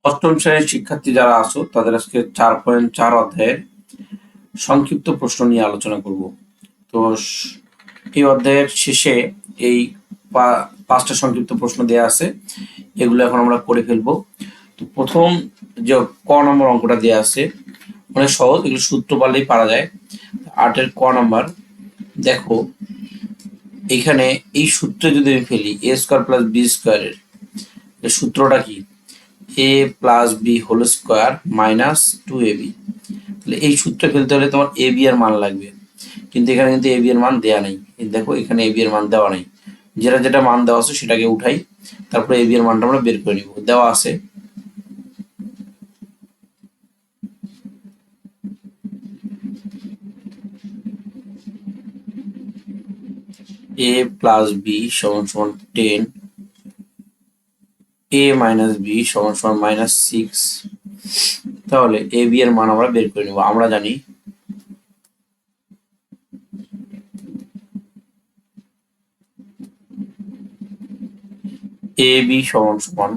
অষ্টম শ্রেণীর শিক্ষার্থী যারা আছো তাদের আজকে 4.4 অধ্যায়ের সংক্ষিপ্ত প্রশ্ন নিয়ে আলোচনা করব। তো এই অধ্যায়ের শেষে এই পাঁচটা সংক্ষিপ্ত প্রশ্ন দেয়া আছে, এগুলো এখন আমরা করে ফেলবো। তো প্রথম যে ক নম্বর অঙ্কটা দেয়া আছে অনেক সহজ, এগুলো সূত্র পারলেই পারা যায়। 8-এর ক নম্বর দেখো, এখানে এই সূত্রে যদি আমি ফেলি a স্কয়ার প্লাস b স্কয়ারের সূত্রটা কি, a plus b whole square minus 2ab। তাহলে এই সূত্রে ফেলতে হলে তোমার ab এর মান লাগবে, কিন্তু এখানে কিন্তু ab এর মান দেয়া নেই। দেখো এখানে ab এর মান দেওয়া নেই, যেটা যেটা মান দেওয়া আছে সেটাকে উঠাই, তারপরে ab এর মানটা আমরা বের করে নিব। দেওয়া আছে a প্লাস b সমান সমান 10, a মাইনাস b সমান সমান মাইনাস 6। তাহলে ab এর মান আমরা বের করে নিব। আমরা জানি ab সমান সমান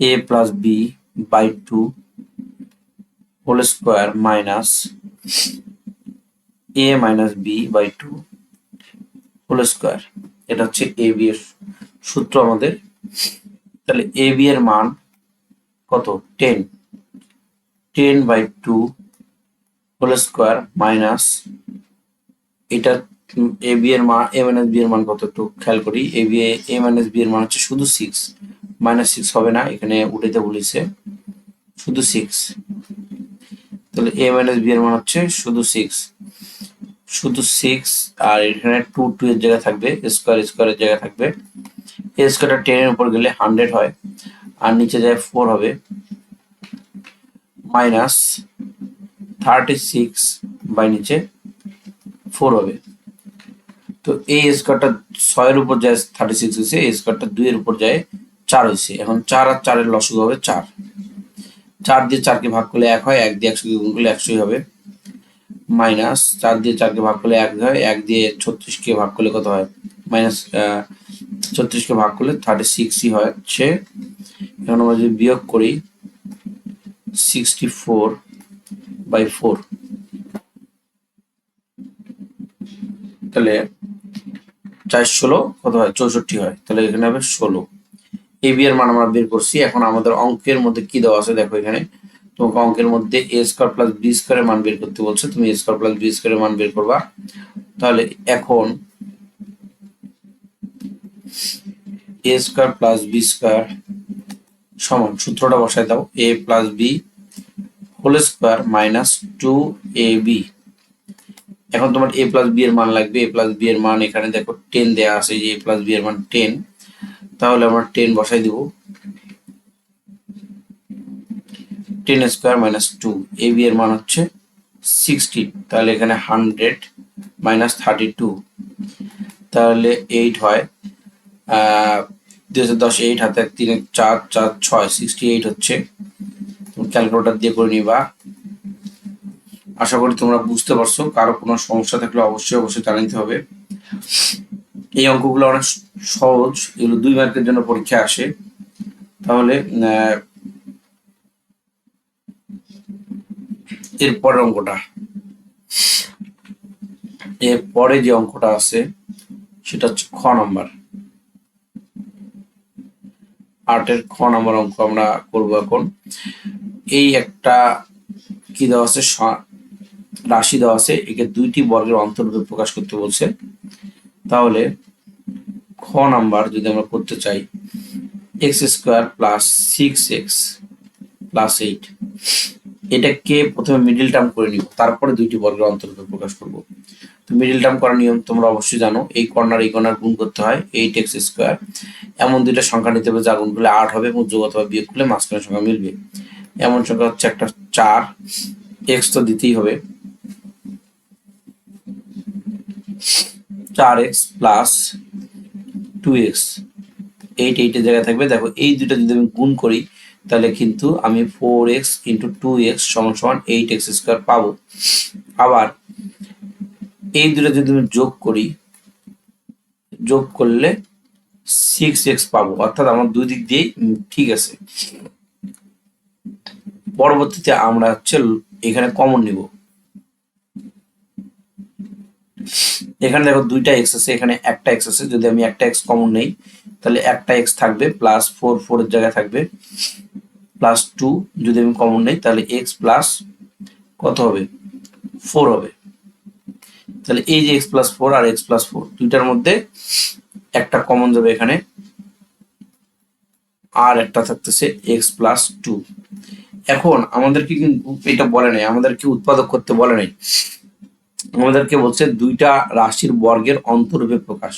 a plus b by 2 whole square minus a minus b by 2 whole square. এটা হচ্ছে ab এর সূত্র আমাদের। তাহলে ab এর মান কত, 10 বাই 2 হোল স্কয়ার মাইনাস এটা ab এর মান, a মাইনাস b এর মান কত একটু খেয়াল করি। a মাইনাস b এর মান হচ্ছে শুধু 6, মাইনাস 6 হবে না, এখানে উঠাইতে বলেছে, শুধু 6। তাহলে a মাইনাস b এর মান হচ্ছে শুধু 6, আর এখানে 2 এর জায়গায় থাকবে, স্কয়ারের জায়গায় থাকবে। a স্কয়ারটা 10 এর উপর গেলে 100 হয়, আর নিচে যায় 4 হবে, মাইনাস 36 বাই নিচে 4 হবে। তো এই স্কয়ারটা 6 এর উপর যায় 36 হয়েছে, এই স্কয়ারটা 2 এর উপর যায় 4 হয়েছে। এখন 4 আর 4 এর লসাগু হবে 4, 4 দিয়ে 4 কে ভাগ করলে 1 হয়, 1 দিয়ে 100 কে গুণ করলে 100 হবে, মাইনাস 4 দিয়ে 4 কে ভাগ করলে 1 হয়, 1 দিয়ে 36 কে ভাগ করলে কত হয়, মাইনাস 36 কে ভাগ করলে 36 হয় হচ্ছে। এখন আমরা যদি বিয়োগ করি 64/4, তাহলে 4 কত হয়, 64 হয়। তাহলে এখানে হবে 16। ab এর মান আমরা বের করছি। এখন আমাদের অঙ্কের মধ্যে কি দেওয়া আছে দেখো, এখানে তোমাকে অঙ্কের মধ্যে a স্কয়ার প্লাস b স্কয়ারের মান বের করতে বলছে, তুমি a স্কয়ার প্লাস b স্কয়ারের মান বের করবা। তাহলে এখন a square plus b square সমান, সূত্রটা বসায় দাও, a plus b whole square minus 2ab। এখন তোমার a প্লাস b এর মান লাগবে। a প্লাস b এর মান এখানে দেখো 10 দেয়া আছে, যে a প্লাস b এর মান 10, তাহলে আমরা 10 বসাই দিব। 10 স্কয়ার মাইনাস 2, ab এর মান হচ্ছে 16, তাহলে এখানে 100 মাইনাস 32, তাহলে 8 হয়। 2010 8 হাতে 3 4 4 6 68 হচ্ছে। তুমি ক্যালকুলেটর দিয়ে করে নিবা। আশা করি তোমরা বুঝতে পারছো। কারো কোনো সমস্যা থাকলে অবশ্যই জানাতে হবে। এই অঙ্কগুলো অনেক সহজ, এগুলো 2 মার্কের জন্য পরীক্ষা আসে। তাহলে এরপরের অঙ্কটা, এরপরে যে অঙ্কটা আছে সেটা হচ্ছে খ নাম্বার, 8-এর খ নাম্বার অঙ্ক আমরা করব এখন। এই একটা কি দেওয়া আছে, রাশি দেওয়া আছে, একে 2টি বর্গের অন্তরূপে প্রকাশ করতে বলছে। তাহলে খ নাম্বার যদি আমরা করতে চাই, x square plus 6x plus 8, এটাকে প্রথমে মিডল টার্ম করে নিব, তারপরে 2টি বর্গের অন্তরূপে প্রকাশ করব। তো মিডল টার্ম করার নিয়ম তোমরা অবশ্যই জানো, এই কর্নার গুণ করতে হয় 8x স্কয়ার। এমন দুইটা সংখ্যা নিতে হবে যা গুণ করলে 8 হবে এবং যোগ অথবা বিয়োগ করলে মাঝখানের সংখ্যা মিলবে। এমন সংখ্যা হচ্ছে একটা 4, x তো দিতেই হবে, 4x প্লাস 2x, 8 এর জায়গায় থাকবে। দেখো এই দুটো যদি আমি গুণ করি তাহলে কিন্তু আমি 4x ইন্টু 2x সমান সমান 8x স্কয়ার পাবো। আবার এই দুটো যদি আমি যোগ করি যোগ করলে 6x পাবো, অর্থাৎ আমার দুই দিক দিয়েই ঠিক আছে। পরবর্তীতে আমরা হচ্ছে এখানে কমন নিব। এখানে দেখো দুইটা এক্স আছে, এখানে একটা এক্স আছে, যদি আমি একটা এক্স কমন নেই তাহলে একটা এক্স থাকবে প্লাস 4 এর জায়গায় থাকবে প্লাস 2, যদি আমি কমন নেই তাহলে এক্স প্লাস কত হবে 4 হবে। তাহলে এই যে এক্স প্লাস 4 আর এক্স প্লাস 4 দুইটার মধ্যে একটা কমন যাবে এখানে, আর একটা থাকতেছে এক্স প্লাস 2। এখন আমাদেরকে কিন্তু এটা বলে নাই, আমাদেরকে উৎপাদক করতে বলে নাই, আমাদেরকে বলছে দুইটা রাশির বর্গের অন্তরূপে প্রকাশ।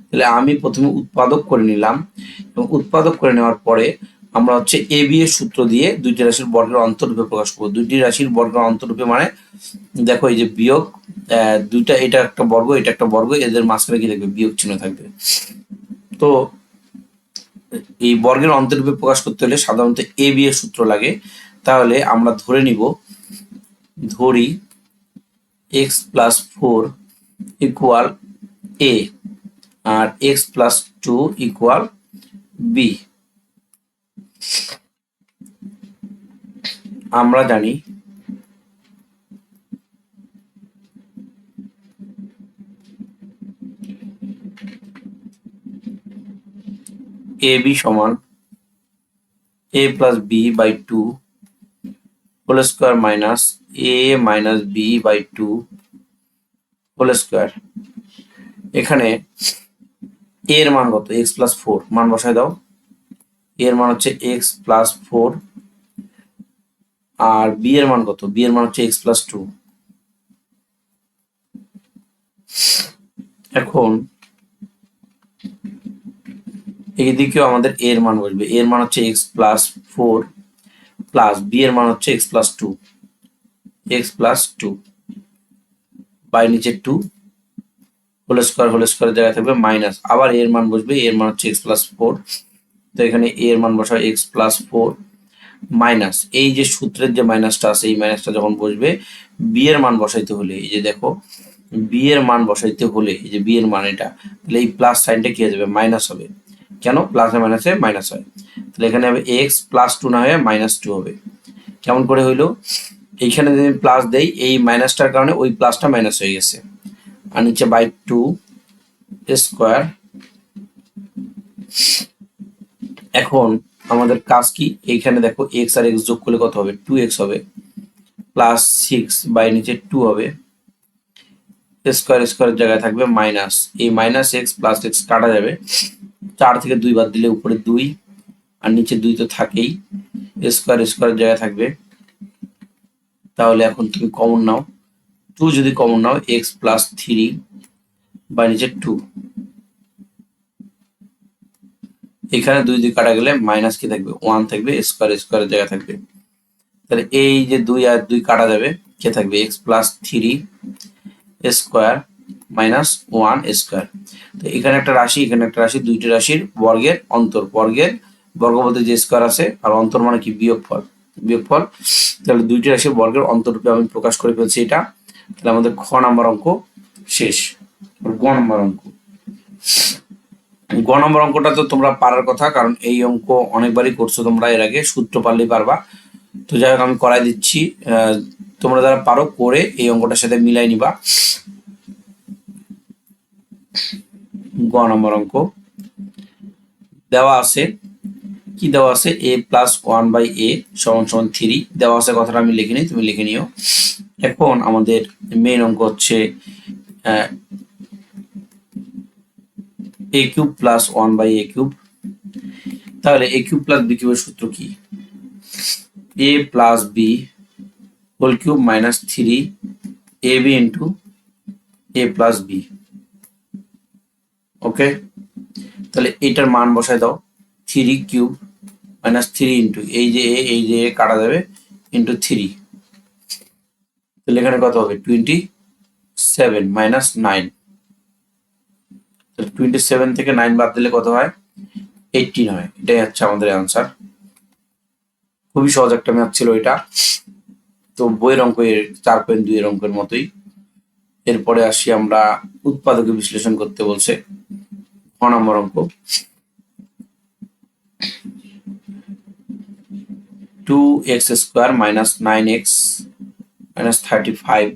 তাহলে আমি প্রথমে উৎপাদক করে নিলাম, এবং উৎপাদক করে নেওয়ার পরে আমরা হচ্ছে এ বি এর সূত্র দিয়ে দুইটি রাশির বর্গের অন্তরূপে প্রকাশ করবো। দুইটি রাশির বর্গের অন্তরূপে মানে দেখো এই যে বিয়োগ, দুইটা, এটা একটা বর্গ এটা একটা বর্গ, এদের মাঝখানে কি থাকবে বিয়োগ চিহ্ন থাকবে। তো এই বর্গের অন্তরূপে প্রকাশ করতে হলে সাধারণত এ বি এর সূত্র লাগে। তাহলে আমরা ধরি এক্স প্লাস 4 ইকুয়াল এ আর এক্স প্লাস 2 ইকুয়াল বি। আমরা জানি এ বি সমান A plus B by 2 whole square minus A minus B by 2 whole square. এখানে এর মান কত, এক্স প্লাস 4 মান বসায় দাও, এর মান হচ্ছে এক্স প্লাস 4, আর বি এর মান কত, বি এর মান হচ্ছে এক্স প্লাস 2। এখন এইদিকেও আমাদের এর মান বসবে, এর মান হচ্ছে এক্স প্লাস 4 প্লাস বি এর মান হচ্ছে x plus 2, x plus 2 by নিচে 2 হোল স্কোয়ার জায়গায় থাকবে মাইনাস, আবার এর মান বসবে, এর মান হচ্ছে এক্স প্লাস 4। তো এখানে এর মান বসাও এক্স প্লাস 4 মাইনাস, এই যে সূত্রের যে মাইনাসটা আছে এই মাইনাসটা যখন বসবে বি এর মান বসাইতে হলে, এই যে দেখো বি এর মান বসাইতে হলে এই যে বি এর মান এটা, তাহলে এই প্লাস সাইনটা কি হয়ে যাবে মাইনাস হবে। কেন, প্লাসে মাইনাসে মাইনাস হয়। তাহলে এখানে হবে এক্স প্লাস 2 না হয়ে মাইনাস 2 হবে। কেমন করে হইলো, এইখানে যদি প্লাস দেই এই মাইনাসটার কারণে ওই প্লাসটা মাইনাস হয়ে গেছে, আর নিচে বাই 2 স্কোয়ার। এখন আমাদের কাজ কি, এইখানে দেখো এক্স আর এক্স যোগ করলে কত হবে 2x হবে, প্লাস 6 বাই নিচে 2 হবে, স্কোয়ারের জায়গায় থাকবে মাইনাস, এই মাইনাস এক্স প্লাস এক্স কাটা যাবে, 4 থেকে 2 বাদ দিলে উপরে 2 আর নিচে 2 তো থাকেই, স্কোয়ারের জায়গায় থাকবে। তাহলে এখন তুমি কমন নাও, 2 যদি কমন নাও এক্স প্লাস 3 বাই নিচে 2, এখানে 2 দিয়ে কাটা গেলে মাইনাস কি থাকবে 1 থাকবে, স্কোয়ারের জায়গায় থাকবে। তাহলে এই যে 2 আর 2 কাটা যাবে, কে থাকবে x plus 3 square minus 1 square. তো এখানে একটা রাশি এখানে একটা রাশি, দুইটি রাশির বর্গের অন্তর, বর্গ বলতে যে স্কোয়ার আছে আর অন্তর মানে কি বিয়োগফল। তাহলে দুইটি রাশির বর্গের অন্তররূপে আমি প্রকাশ করে ফেলছি এটা। তাহলে আমাদের খ নাম্বার অঙ্ক শেষ। গ নম্বর অঙ্কটা তো তোমরা পারার কথা, কারণ এই অঙ্ক অনেকবারই করছো তোমরা এর আগে, সূত্র পারলেই পারবা। তো যাই হোক আমি করাই দিচ্ছি, তোমরা যারা পারো করে এই অঙ্কটার সাথে মিলাই নিবা। গ নম্বর অঙ্ক দেওয়া আছে, কি দেওয়া আছে, a প্লাস 1 বাই a সমান সমান 3 দেওয়া আছে, কথাটা আমি লিখে নিই, তুমি লিখে নিও। এখন আমাদের মেইন অঙ্ক হচ্ছে a cube plus 1 by a cube. তাহলে a কিউব প্লাস b কিউবের সূত্র কি, a plus b whole cube minus 3ab into a plus b। Okay, তাহলে এটার মান বসায় দাও, 3 কিউব মাইনাস 3 ইন্টু এই যে কাটা যাবে ইন্টু 3, তাহলে এখানে কত হবে 27 মাইনাস 9, 27 থেকে 9 বাদ দিলে কত হয় 18 হয়। এটাই হচ্ছে আমাদের অ্যান্সার। খুবই সহজ একটা ম্যাথ ছিল এটা। তো বইয়ের অঙ্ক 4.2 এর অঙ্কের মতোই। এরপরে আসি আমরা উৎপাদকে বিশ্লেষণ করতে বলছে। নম্বর অঙ্ক 2x square minus 9x minus 35।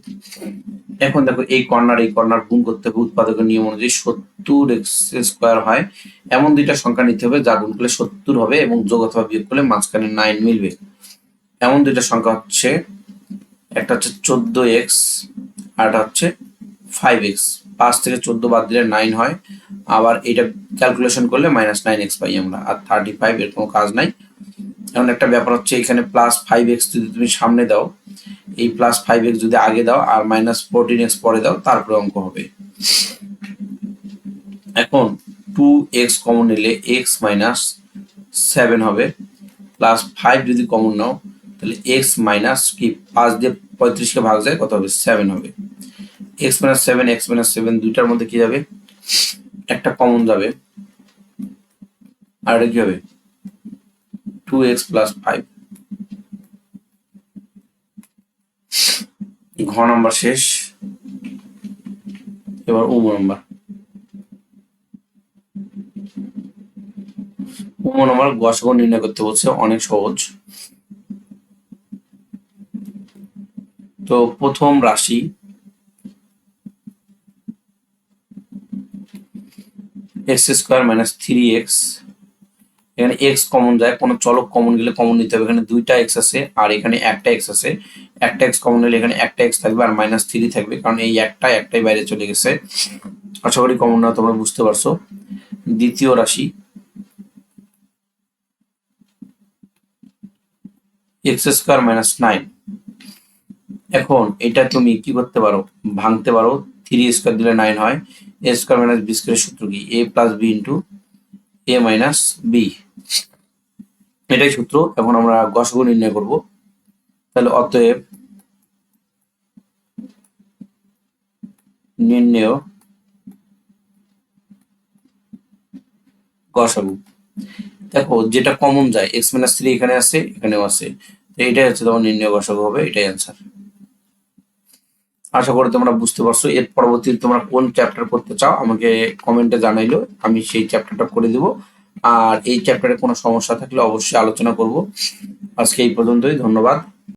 এখন দেখো এই কর্নার গুণ করতে হবে উৎপাদকের নিয়ম অনুযায়ী 70x স্কোয়ার হয় এমন দুইটা সংখ্যা নিতে হবে যা গুণ করলে 70 হবে এবং যোগ অথবা বিয়োগ করলে মাঝখানে 9 মিলবে। এমন দুইটা সংখ্যা হচ্ছে, একটা হচ্ছে 14x আর একটা হচ্ছে 5x। 5 থেকে 14 বাদ দিলে 9 হয়, আবার এটা ক্যালকুলেশন করলে -9x পাই আমরা। আর 35 এর কোনো কাজ নাই। এখন একটা ব্যাপার হচ্ছে, এখানে +5x যদি তুমি সামনে দাও, এই +5x যদি আগে দাও আর -14x পরে দাও, তারপরে অঙ্ক হবে। এখন 2x কমন নিলে x -7 হবে, +5 যদি কমন নাও তাহলে x মাইনাস কি 5 দিয়ে 35 কে ভাগ যায় কত হবে 7 হবে। x -7 দুইটার মধ্যে কি যাবে, একটা কমন যাবে, আর এটা কি হবে 2x + 5। ঘ নাম্বার শেষ, এবার ও নাম্বার। ও নাম্বার গসাগু নির্ণয় করতে বলছে, অনেক সহজ। তো প্রথম রাশি x স্কোয়ার মাইনাস 3x, এখানে x কমন যায়, কোনো চলক কমন গেলে কমন নিতে হবে। এখানে দুইটা x আছে আর এখানে একটা x আছে, একটা x কমন নিলে এখানে একটা x থাকবে আর -3 থাকবে, কারণ এই একটাই বাইরে চলে গেছে। আশা করি কমন না তোমরা বুঝতে পারছো। দ্বিতীয় রাশি x স্কোয়ার মাইনাস 9, এখন এটা তুমি কি করতে পারো, ভাঙতে পারো। 3 স্কোয়ার দিলে 9 হয়। a স্কোয়ার মাইনাস b স্কোয়ারের সূত্র কি, a plus b into a minus b, এটাই সূত্র। এখন আমরা গসাগু নির্ণয় করব। তাহলে অতএব নির্ণয় গসাগু। দেখো যেটা কমন যায় x - 3 এখানে আছে, এখানেও আছে, তো এটাই হচ্ছে তোমার নির্ণয় গসাগু হবে, এটাই অ্যান্সার। আশা করি তোমরা বুঝতে পারছো। এর পরবর্তী তোমরা কোন চ্যাপ্টার করতে চাও আমাকে কমেন্টে জানাইলো, আমি সেই চ্যাপ্টারটা করে দিব। আর এই চ্যাপ্টারে কোনো সমস্যা থাকলে অবশ্যই আলোচনা করব। আজকে এই পর্যন্তই, ধন্যবাদ।